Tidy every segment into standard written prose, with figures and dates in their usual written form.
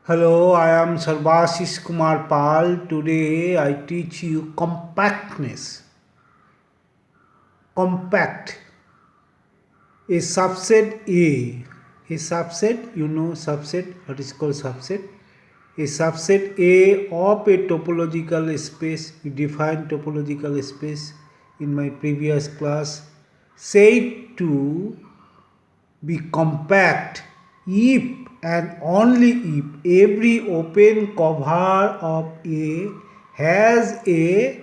Hello, I am Sarvashish Kumar Pal. Today I teach you compactness. Compact, a subset A. A subset, subset, what is called subset? A subset A of a topological space. We define topological space in my previous class. Said to be compact if and only if every open cover of A has a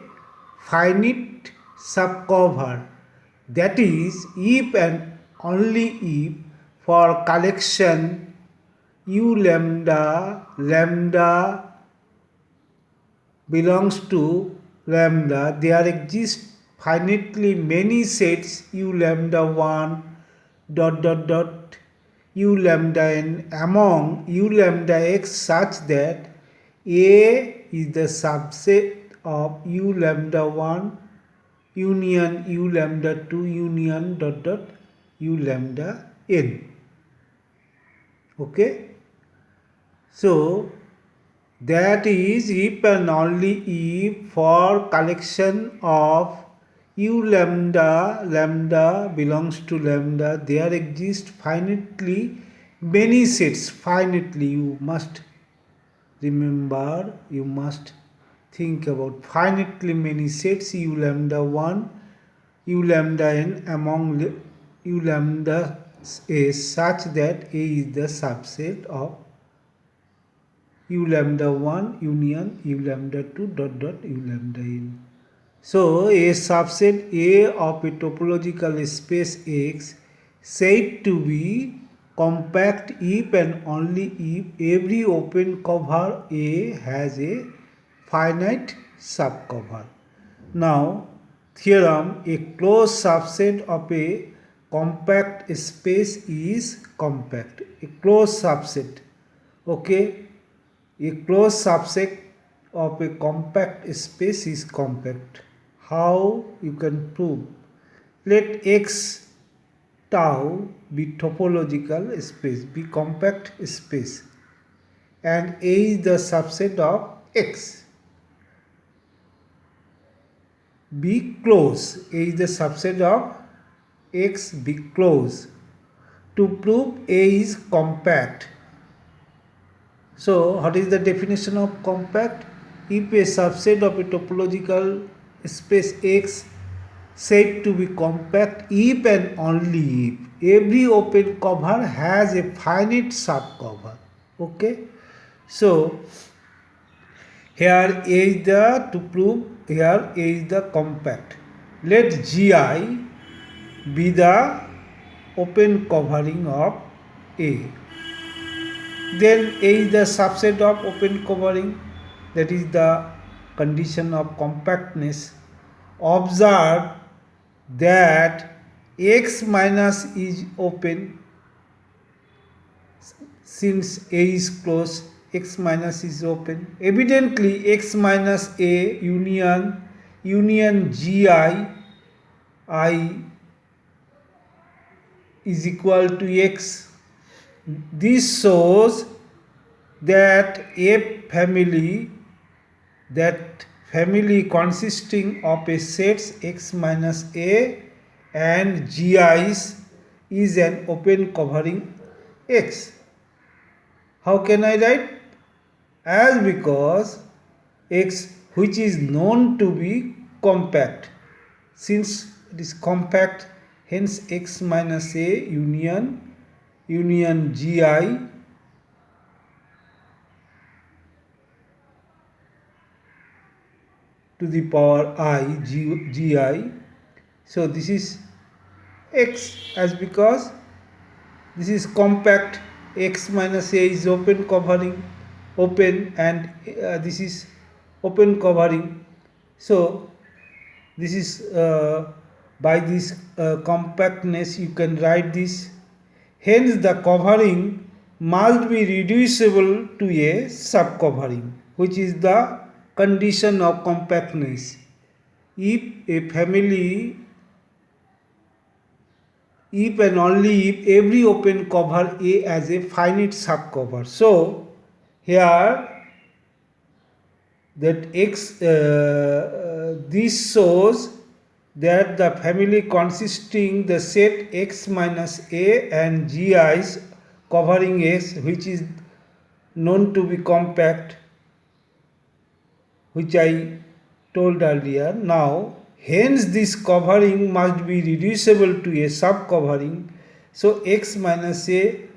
finite subcover. That is, if and only if for collection U lambda belongs to lambda, there exist finitely many sets U lambda 1 dot u lambda n among u lambda x such that A is the subset of u lambda 1 union u lambda 2 union u lambda n. Okay? So, that is if and only if for collection of u lambda belongs to lambda, there exist finitely many sets. Finitely, you must remember, you must think about finitely many sets u lambda 1 u lambda n among u lambda a such that A is the subset of u lambda 1 union u lambda 2 u lambda n. So, a subset A of a topological space X said to be compact if and only if every open cover A has a finite subcover. Now, theorem: a closed subset of a compact space is compact. A closed subset, okay? A closed subset of a compact space is compact. How you can prove? Let X tau be topological space, be compact space, and A is the subset of X. Be close. A is the subset of X, be close. To prove A is compact. So, what is the definition of compact? If a subset of a topological space X said to be compact if and only if every open cover has a finite subcover. Okay? So, here A is the, to prove here A is the compact. Let Gi be the open covering of A. Then A is the subset of open covering, that is the condition of compactness. Observe that X minus is open. Since A is closed, X minus is open. Evidently, X minus A union Gi is equal to X. This shows that that family consisting of a sets X minus A and Gi's is an open covering X. How can I write? As because X, which is known to be compact. Since it is compact, hence X minus A union Gi to the power I Gi. So this is X, as because this is compact. X minus A is open covering, open, and this is open covering. So this is by this compactness you can write this. Hence the covering must be reducible to a subcovering, which is the condition of compactness. If a family, if and only if every open cover A has a finite subcover. So here that X, this shows that the family consisting the set X minus A and GIs covering X, which is known to be compact, which I told earlier. Now, hence this covering must be reducible to a subcovering. So X minus A,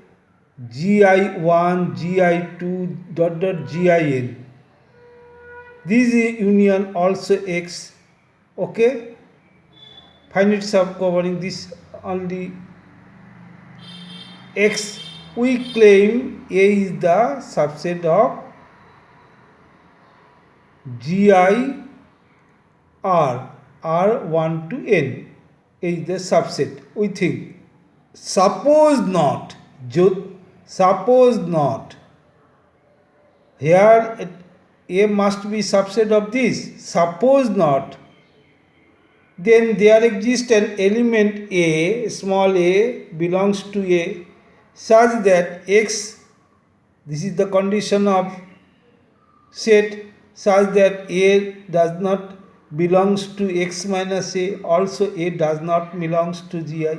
GI1, GI2, dot dot GIN. This union also X. Okay, finite subcovering this only X. We claim A is the subset of GI R1 to N is the subset. We think. Suppose not. Suppose not. Here A must be subset of this. Suppose not. Then there exists an element A, small a, belongs to A, such that X, this is the condition of set, such that A does not belongs to X minus A, also A does not belongs to GI.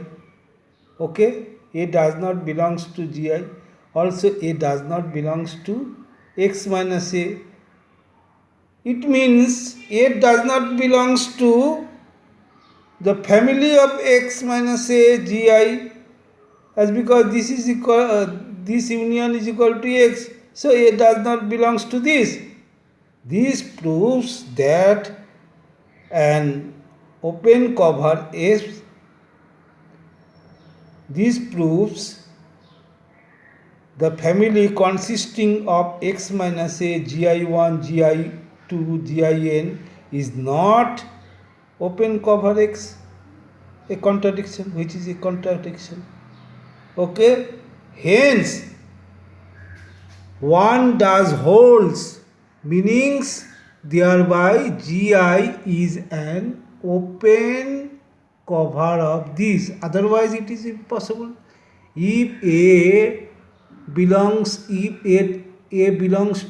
Okay, A does not belongs to GI, also A does not belongs to X minus A. It means A does not belongs to the family of X minus A GI, as because this is equal, this union is equal to X, so A does not belongs to this. This proves that an open cover S. This proves the family consisting of X minus A, GI1, GI2, GIN is not open cover X, a contradiction, which is a contradiction. Okay, hence one does holds, meanings thereby GI is an open cover of this, otherwise it is impossible. If A belongs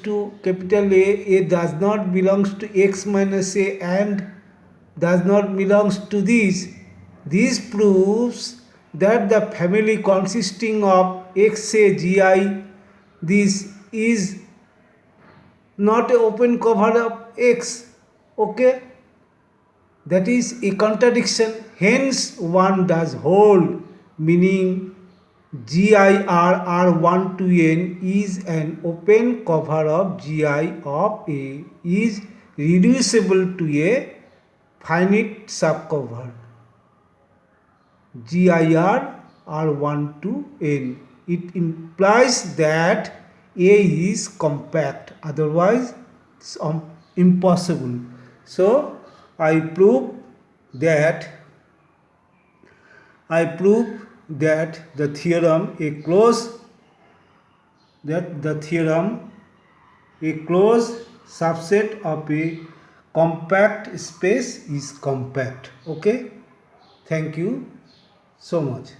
to capital A does not belongs to X minus A and does not belongs to this. This proves that the family consisting of XA GI, this is not an open cover of X. Okay, that is a contradiction. Hence one does hold, meaning GIR R1 to N is an open cover of GI of A, is reducible to a finite subcover GIR R1 to N. It implies that A is compact, otherwise it's impossible. So I prove that the theorem a closed subset of a compact space is compact. Okay, thank you so much.